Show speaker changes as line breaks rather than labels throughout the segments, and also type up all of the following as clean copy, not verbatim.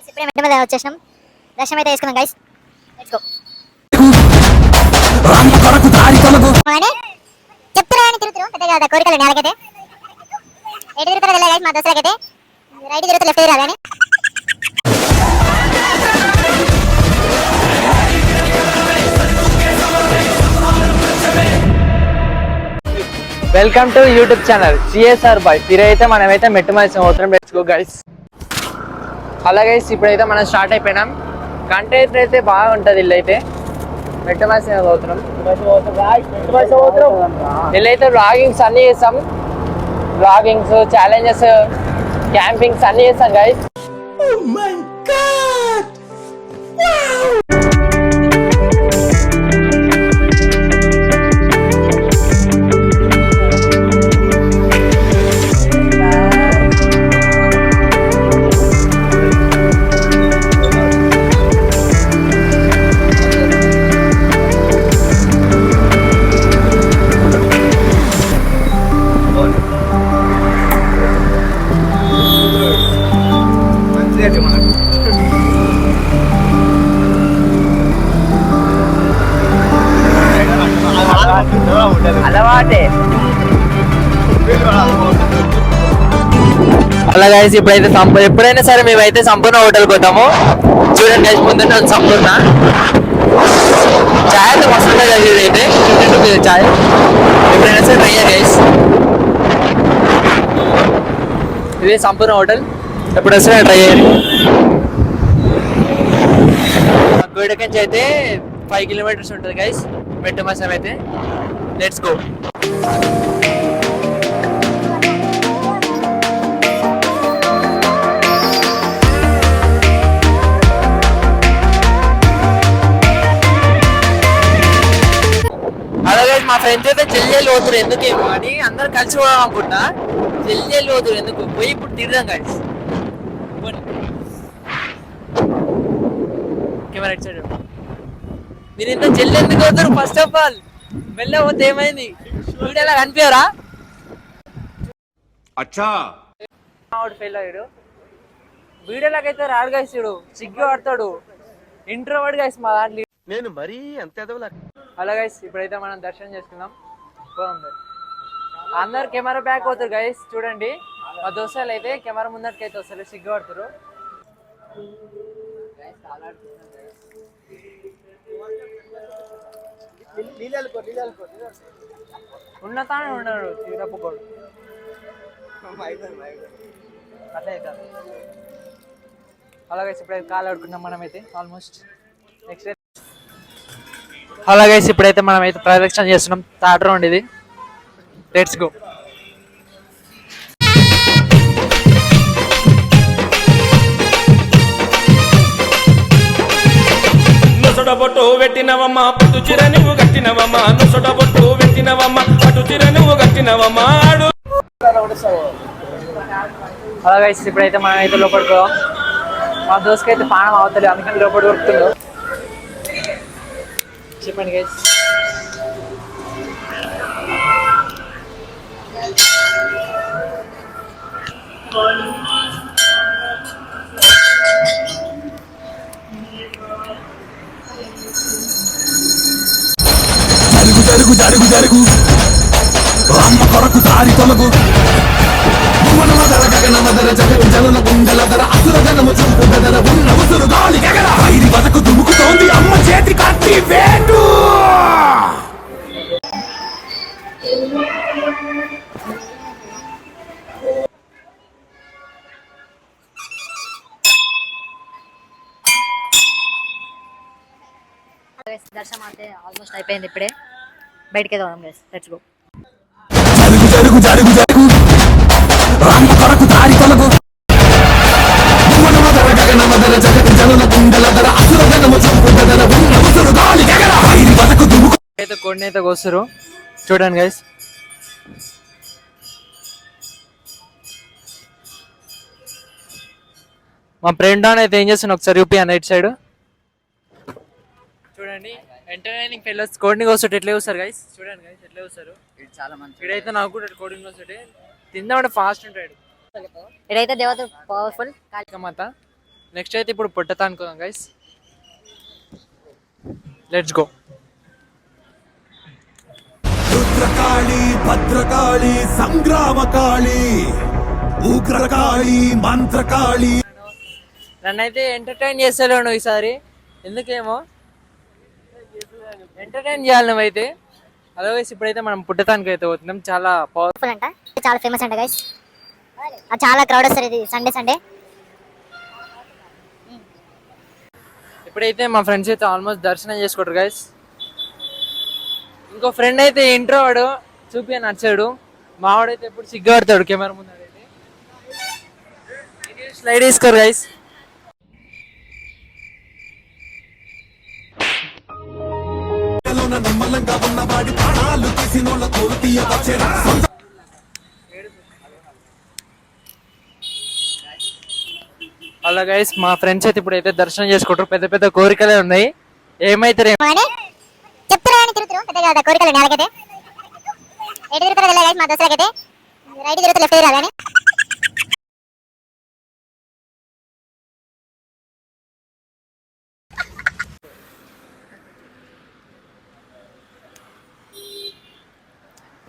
ఇప్పుడే మెట్ల మీద వచ్చేసినాం. దర్శనం అయితే వేసుకున్నాం గైస్. Let's go. చెప్తారా అని తిరుగుతారు పెద్దగా కోరికలు నేలకైతే ఎటు తిరుగుతారో తెలియదు గైస్. మా దోస్తులకైతే రైట్ తిరుగుతా లెఫ్ట్ తిరగాలి అని.
Welcome to YouTube channel CSR boy. ఇరైతే మనమైతే మెట్టు మైసం పోతున్నాం. Let's go guys. అలాగే ఇప్పుడైతే మనం స్టార్ట్ అయిపోయినాం. కంటెంట్ అయితే బాగుంటుంది. ఇల్లు అయితే మెట్టు మైసం పోతున్నాం. ఇల్లైతే వ్లాగింగ్స్ అన్నీ చేస్తాం. వ్లాగింగ్స్, ఛాలెంజెస్, క్యాంపింగ్స్ అన్నీ చేస్తాం గైస్. అలవాటే. అలా గైస్ ఇప్పుడైతే ఎప్పుడైనా సరే మేమైతే సంపూర్ణ హోటల్కి పోతాము. చూడండి గైస్, ముందు సంపూర్ణ చాయ్ అయితే మస్తు ఉంటుంది. అయితే 50 రూపీస్ చాయ్. ఎప్పుడైనా సరే ట్రై చేయండి గైస్. ఇది సంపూర్ణ హోటల్. ఎప్పుడు వస్తే ట్రై చేయండి. గోడకంచి అయితే 5 కిలోమీటర్స్ ఉంటుంది గైస్ మెట్టు మైసం అయితే. Let's go. అలాగే మా ఫ్రెండ్స్ అయితే చెల్లెలు పోతురు. ఎందుకేమో అని అందరు కలిసి పోదాం అనుకుంటా. చెల్లెలు పోతురు ఎందుకు పోయి ఇప్పుడు తిడదాం గైస్. Camera it side. మీరు ఇంత చెల్లి ఎందుకు పోతారు? ఫస్ట్ ఆఫ్ ఆల్ మెల్ల పోతే ఏమైంది? వీడియోలా కనిపించరా? ఫెయిల్ అయ్యాడు. వీడియోలాగైతే రాడు గైస్. చూడు సిగ్గు పడతాడు. ఇంట్రోవర్ట్ గైస్ మా దాంట్లో. నేను మరీ అంత అలా గైస్ ఇప్పుడైతే మనం దర్శనం చేసుకుందాం. అందరు కెమెరా బ్యాక్ పోతారు గైస్. చూడండి మా దోస్తులు అయితే కెమెరా ముందటికైతే వస్తారు, సిగ్గు పడతారు. ఉన్నతానే ఉన్నాడు తీరప్పుకోడు. అలాగే ఇప్పుడైతే కాలు ఆడుకున్నాం మనమైతే ఆల్మోస్ట్. నెక్స్ట్ అలాగే ఇప్పుడైతే మనమైతే ప్రదక్షిణ చేస్తున్నాం. థర్డ్ రౌండ్ ఇది. Let's go.
నొసడబొట్టు పెట్టినవమ్మ పట్టు చీర నువ్వు కట్టినవమ్మ. నొసడబొట్టు పెట్టినవమ్మ పట్టు చీర నువ్వు కట్టినవమ్మ.
అలాగే ఇప్పుడైతే మనం అయితే లోపలికి మా దోస్తుకి అయితే పానం అవుతుంది, అందుకని లోపల దొరుకుతుందో. చెప్పండి గైస్.
జరుగు జరుగు జరుగు అమ్మ కొరకు దారి తొలగు. జనుల గుండెల ధర అసుర జనము చంపు బెదర ఉన్న ఉసురు గాలి గగర వైరి బతకు దుముకుతోంది అమ్మ చేతి కత్తి వేటు.
దర్శనం అయితే ఆల్మోస్ట్ అయిపోయింది. ఇప్పుడే బయటికి వెళ్దాం గైస్. Let's go.
జరుగు జరుగు జరుగు జరుగు అమ్మ కొరకు దారి తొలగు. జనుల గుండెల ధర అసుర జనము చంపు బెదర ఉన్న ఉసురు గాలి గగర వైరి బతకు దుముకు.
అయితే కొన్ని అయితే కోస్తారు. చూడండి గైస్. మా ఫ్రెండ్ అయితే ఏం చేస్తున్నా ఒకసారి యూపీ అన్న ఇటు సైడ్. చూడండి ఎంటర్టైనింగ్ ఫెలోస్ కోడింగ్ వస్తుంటే ఎట్లా వస్తారు గైస్. చూడండి గైస్ ఎట్లా వస్తారు. ఇది చాలా మంచి. ఇడైతే నాకు కూడా కోడింగ్ వస్తుంటే తిందామంటే ఫాస్ట్ ఉంటాడు.
ఇదైతే దేవత పవర్ఫుల్
మాత. నెక్స్ట్ అయితే ఇప్పుడు పుట్టతా అనుకుందాం guys. Let's go.
Rudrakali Bhadrakali Sangramakali Ugrakali Mantrakali.
నన్ను అయితే ఎంటర్టైన్ చేస్తాడు నువ్వు ఈసారి, ఎందుకేమో ఎంటర్టైన్ చేయాలి నువ్వైతే. అదర్వైజ్ ఇప్పుడైతే మనం పుట్టతానికి అయితే పోతున్నాం. చాలా
పవర్ఫుల్ అంట, చాలా ఫేమస్ అంట గైస్. చాలా క్రౌడ్ వస్తారు ఇది సండే.
ఇప్పుడైతే మా ఫ్రెండ్స్ అయితే ఆల్మోస్ట్ దర్శనం చేసుకుంటారు గైస్. ఇంకో ఫ్రెండ్ అయితే ఇంట్రో వాడు చూపి నచ్చాడు. మావాడైతే ఎప్పుడు సిగ్గుపడతాడు కెమెరా ముందు. స్లైడ్ వేసుకోరు గైస్.
నమ్మలంగా ఉన్నవాడి ప్రాణాలు తీసినోళ్ళ తోలు తీయవచ్చేరా.
అలా గైస్ మా ఫ్రెండ్స్ అయితే ఇప్పుడైతే దర్శనం చేసుకుంటారు. పెద్ద పెద్ద కోరికలే ఉన్నాయి. ఏమైతే
చెప్తారు తిరుగుతారు పెద్ద కదా కోరికలు నాకైతే. ఎటు తిరుగుతారో తెలియదు గైస్ మా దోస్తులకైతే. రైట్ తిరుగుతారు లెఫ్ట్ తిరగాలి కానీ.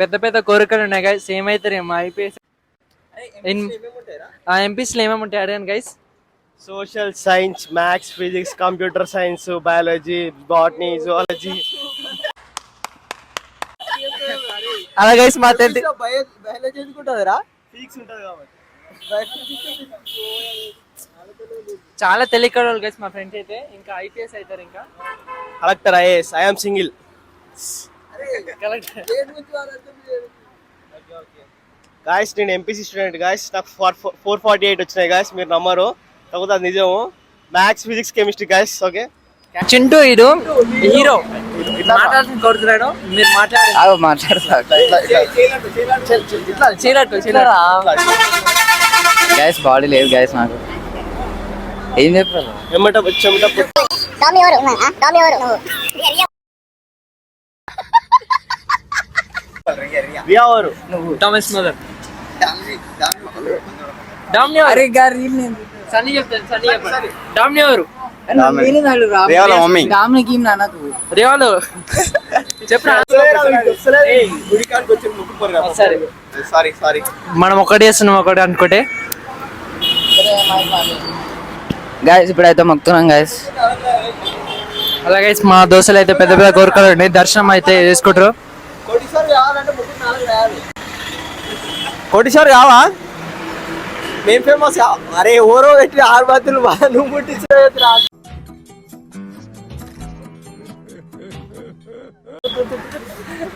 పెద్ద పెద్ద కోరికలు ఉన్నాయి గైస్. ఏమైతే మా ఐపీఎస్ ఎంపీస్లో ఏమేమి ఉంటాయి అడగండి guys.
Social science, maths, physics, computer science, biology, botany, zoology.
అలా గైస్ మా టెన్త్
బయాలజీ ఎందుకుంటుందిరా? ఫిజిక్స్ ఉంటుంది కాబట్టి.
చాలా తెలియకడోళ్ళు గైస్ మా ఫ్రెండ్స్ అయితే. ఇంకా ఐపీఎస్ అవుతారు, ఇంకా
collector, IAS. I'm single.
Collector.
Guys నేను ఎంపీసీ స్టూడెంట్ గాయస్. నాకు 448 వచ్చినాయి గాయస్. మీరు నమ్మరు, కాకపోతే అది నిజము. Maths, physics, chemistry guys. Okay.
Chintu ఇడు హీరో మాట్లాడుతున్న కోరుతున్నాడు. మీరు
గ్యాస్ బాడీ లేదు గ్యాస్ నాకు. ఏం చెప్పారు
థామస్ మదర్ డామ్ని సన్నీ చెప్తాను. సన్నీ చెప్పండి. డామ్ని ఎవరు? రేవాలు చెప్పరా. మనం ఒకటి చేస్తున్నాం ఒకటి అనుకుంటే.
గ్యాస్ ఇప్పుడైతే మొక్కుతున్నాం గ్యాస్.
అలాగే మా దోస్తులు అయితే పెద్ద పెద్ద కోరికలు ఉన్నాయి. దర్శనం అయితే చేసుకుంటారు.
కోటీశ్వర్ కావా? మేము ఫేమస్. అరే ఓరో పెట్టి 6 బాతులు నువ్వు ముట్టించే.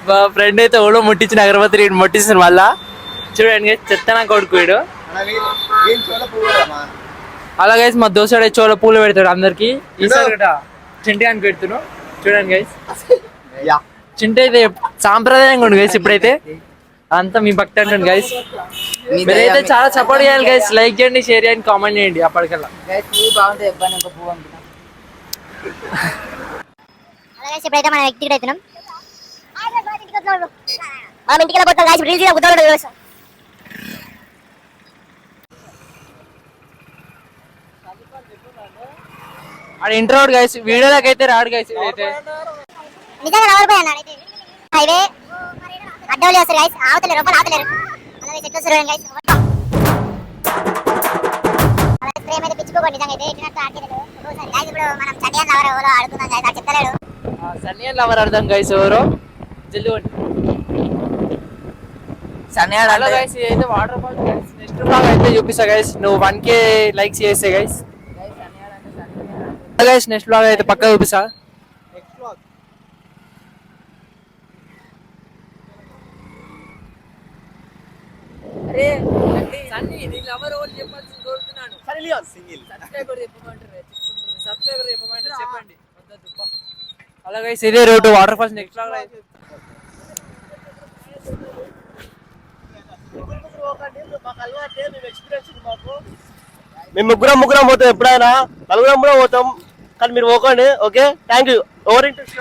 మా ఫ్రెండ్ అయితే ఓడో ముట్టించిన అగరబత్తి ముట్టిస్తున్నారు. మళ్ళా చూడండి చెత్తనా కొడుకు వీడు. అలాగే మా దోస్తుడు చోళ పూలు పెడతాడు అందరికి. ఈసారి చింటి అని పెడుతున్నాను చూడండి గైస్. చింటి అయితే సాంప్రదాయంగా ఉండు గైస్. ఇప్పుడైతే అంతా మీ భక్తి అంటుంది గైస్. మీరైతే చాలా సపోర్ట్ చేయాలి గైస్. లైక్ చేయండి, షేర్ చేయండి, కామెంట్ చేయండి. అప్పటికల్లా
ఇప్పుడైతే మనం ఇంటికి అవుతున్నాం. మనం ఇంటికి వెళ్ళిపోతాం గైస్. రీల్స్ గుర్తు
ఆడ ఇంట్రోడ్ గైస్. వీడియోలోకి అయితే రాడు గైస్. ఇదైతే
నిజంగా నవరిపోయాను. హైవే అడ్డవలి వస్తారు గైస్. ఆవుతలేరు, రూపాయలు ఆవుతలేరు. అలాగే చెట్లు వస్తారు గైస్. అలాగే ప్రేమ అయితే పిచ్చుకోకండి. నిజంగా అయితే ఎట్టినట్టు ఆడలేదు. గైస్ ఇప్పుడు మనం చండియన్ లవర్ ఎవరో ఆడుకుందాం గైస్. అది చెప్తలేడు.
సన్నియన్ లవర్ అర్థం గైస్ ఎవరో జల్ది
సన్యాడు
గైస్. ఇదైతే waterfalls guys. Next blog అయితే చూపిస్తా గైస్. నువ్వు 1K లైక్స్ చేస్తే గైస్. గైస్ నెక్స్ట్ బ్లాగ్ అయితే పక్కా చూపిస్తా. అలా గైస్ ఇదే road water falls. Next blog
మేము ముగ్గురం పోతాం. ఎప్పుడైనా నలుగురం కూడా పోతాం, కానీ మీరు పోకండి. Okay, thank you. Over interest.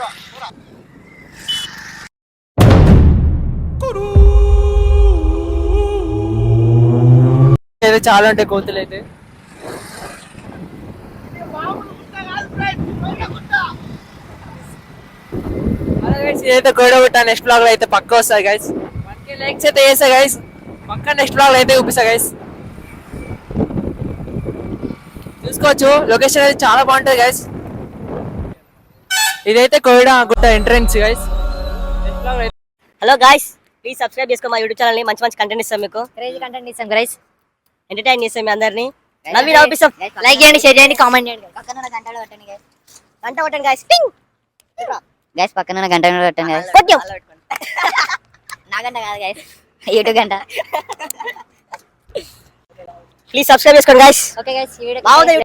అయితే చాలా ఉంటాయి కోతులు అయితే. ఇదైతే కోయడగుట్ట. నెక్స్ట్ బ్లాగ్ లో అయితే పక్క వస్తాయి గైస్. 1K లైక్స్ అయితే వేసా గైస్. పక్క నెక్స్ట్ బ్లాగ్ లో అయితే చూపిస్తా గైస్. చూసుకోవచ్చు లొకేషన్ అయితే చాలా బాగుంటుంది గైస్. ఇదైతే కోయడ గుట్ట ఎంట్రన్స్ గైస్. నెక్స్ట్ బ్లాగ్ అయితే
హలో గాయ్స్, ప్లీజ్ సబ్స్క్రైబ్ చేసుకో మా యూట్యూబ్ ఛానల్ ని. మంచి మంచి కంటెంట్ ఇస్తాం మీకు,
క్రేజీ కంటెంట్ ఇస్తాం గైస్.
ఎంటర్టైన్ చేస్తాం మీ అందరినీ, నవ్వి నవ్విస్తాం.
లైక్ చేయండి, షేర్ చేయండి, కామెంట్ చేయండి. పక్కన ఉన్న గంటలో కొట్టండి గైస్.
గంట కొట్టండి గాయ్స్. పింగ్
గైస్ పక్కన ఉన్న గంట కొట్టండి గైస్.
కొట్టాం.
నా గంట కాదు గైస్, యూట్యూబ్ గంట.
ప్లీజ్ సబ్స్క్రైబ్ చేసుకోండి గాయ్స్.
ఓకే గైస్, ఈ వీడియో
బాగుంది.